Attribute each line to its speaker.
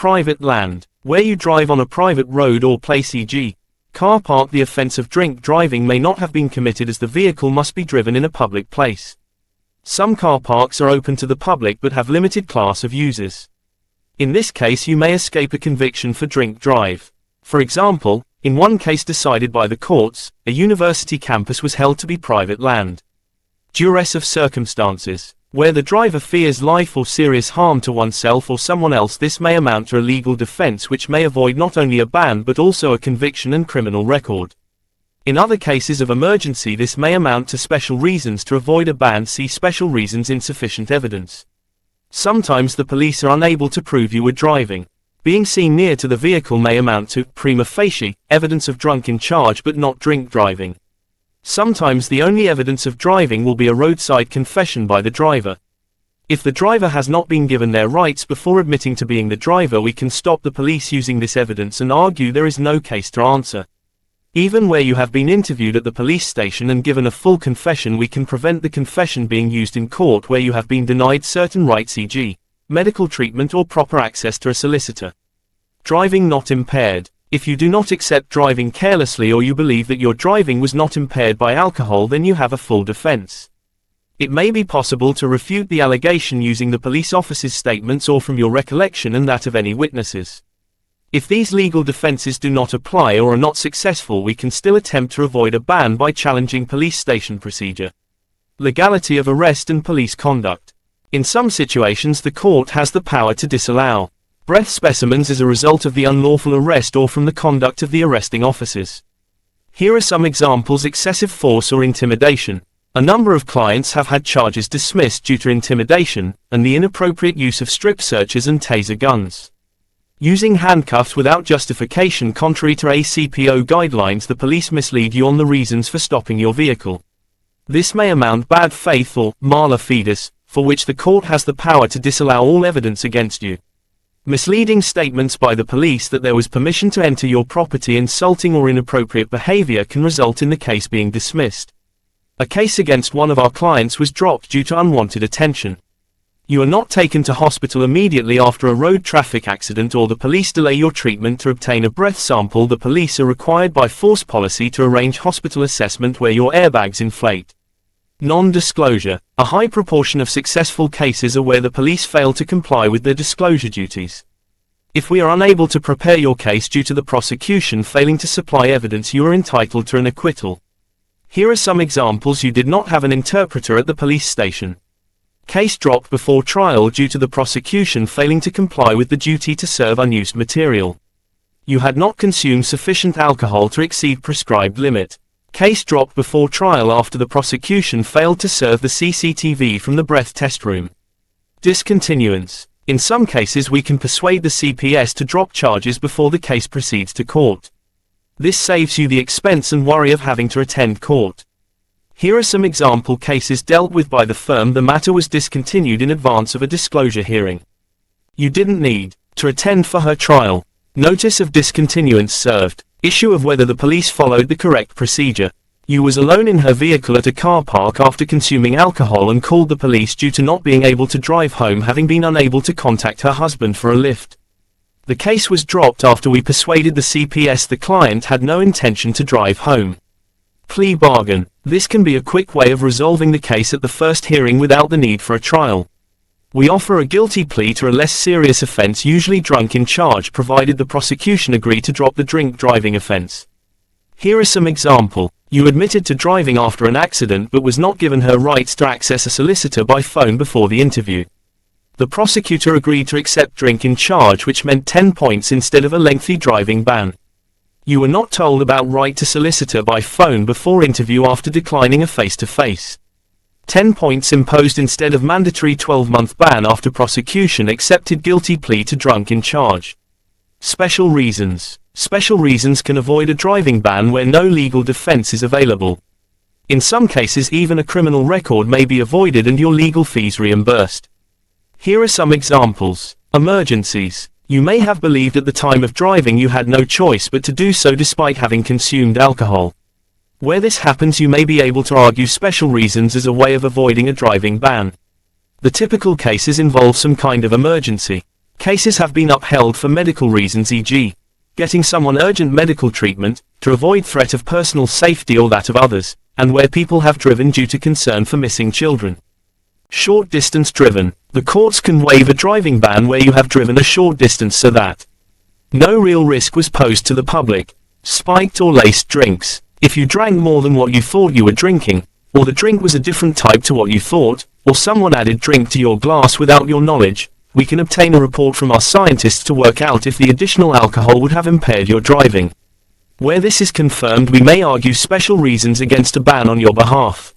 Speaker 1: Private land, where you drive on a private road or place, e.g. car park. The offense of drink driving may not have been committed as the vehicle must be driven in a public place. Some car parks are open to the public but have limited class of users. In this case you may escape a conviction for drink drive. For example, in one case decided by the courts, a university campus was held to be private land. Duress of circumstances. Where the driver fears life or serious harm to oneself or someone else, this may amount to a legal defense which may avoid not only a ban but also a conviction and criminal record. In other cases of emergency this may amount to special reasons to avoid a ban. See special reasons. Insufficient evidence. Sometimes the police are unable to prove you were driving. Being seen near to the vehicle may amount to prima facie evidence of drunk in charge but not drink driving. Sometimes the only evidence of driving will be a roadside confession by the driver. If the driver has not been given their rights before admitting to being the driver, we can stop the police using this evidence and argue there is no case to answer. Even where you have been interviewed at the police station and given a full confession, we can prevent the confession being used in court where you have been denied certain rights, e.g. medical treatment or proper access to a solicitor. Driving not impaired. If you do not accept driving carelessly or you believe that your driving was not impaired by alcohol, then you have a full defense. It may be possible to refute the allegation using the police officer's statements or from your recollection and that of any witnesses. If these legal defenses do not apply or are not successful, we can still attempt to avoid a ban by challenging police station procedure. Legality of arrest and police conduct. In some situations the court has the power to disallow breath specimens as a result of the unlawful arrest or from the conduct of the arresting officers. Here are some examples: excessive force or intimidation. A number of clients have had charges dismissed due to intimidation, and the inappropriate use of strip searches and taser guns. Using handcuffs without justification. Contrary to ACPO guidelines, the police mislead you on the reasons for stopping your vehicle. This may amount bad faith or mala fides, for which the court has the power to disallow all evidence against you. Misleading statements by the police that there was permission to enter your property. Insulting or inappropriate behavior can result in the case being dismissed. A case against one of our clients was dropped due to unwanted attention. You are not taken to hospital immediately after a road traffic accident or the police delay your treatment to obtain a breath sample. The police are required by force policy to arrange hospital assessment where your airbags inflate. Non-disclosure. A high proportion of successful cases are where the police fail to comply with their disclosure duties. If we are unable to prepare your case due to the prosecution failing to supply evidence, you are entitled to an acquittal. Here are some examples: you did not have an interpreter at the police station. Case dropped before trial due to the prosecution failing to comply with the duty to serve unused material. You had not consumed sufficient alcohol to exceed prescribed limit. Case dropped before trial after the prosecution failed to serve the CCTV from the breath test room. Discontinuance. In some cases we can persuade the CPS to drop charges before the case proceeds to court. This saves you the expense and worry of having to attend court. Here are some example cases dealt with by the firm. The matter was discontinued in advance of a disclosure hearing. You didn't need to attend for her trial. Notice of discontinuance served. Issue of whether the police followed the correct procedure. You was alone in her vehicle at a car park after consuming alcohol and called the police due to not being able to drive home, having been unable to contact her husband for a lift. The case was dropped after we persuaded the CPS the client had no intention to drive home. Plea bargain. This can be a quick way of resolving the case at the first hearing without the need for a trial. We offer a guilty plea to a less serious offense, usually drunk in charge, provided the prosecution agree to drop the drink driving offense. Here is some example. You admitted to driving after an accident but was not given her rights to access a solicitor by phone before the interview. The prosecutor agreed to accept drink in charge, which meant 10 points instead of a lengthy driving ban. You were not told about right to solicitor by phone before interview after declining a face-to-face. 10 points imposed instead of mandatory 12-month ban after prosecution accepted guilty plea to drunk in charge. Special reasons. Special reasons can avoid a driving ban where no legal defense is available. In some cases even a criminal record may be avoided and your legal fees reimbursed. Here are some examples. Emergencies. You may have believed at the time of driving you had no choice but to do so despite having consumed alcohol. Where this happens, you may be able to argue special reasons as a way of avoiding a driving ban. The typical cases involve some kind of emergency. Cases have been upheld for medical reasons, e.g., getting someone urgent medical treatment, to avoid threat of personal safety or that of others, and where people have driven due to concern for missing children. Short distance driven. The courts can waive a driving ban where you have driven a short distance so that no real risk was posed to the public. Spiked or laced drinks. If you drank more than what you thought you were drinking, or the drink was a different type to what you thought, or someone added drink to your glass without your knowledge, we can obtain a report from our scientists to work out if the additional alcohol would have impaired your driving. Where this is confirmed, we may argue special reasons against a ban on your behalf.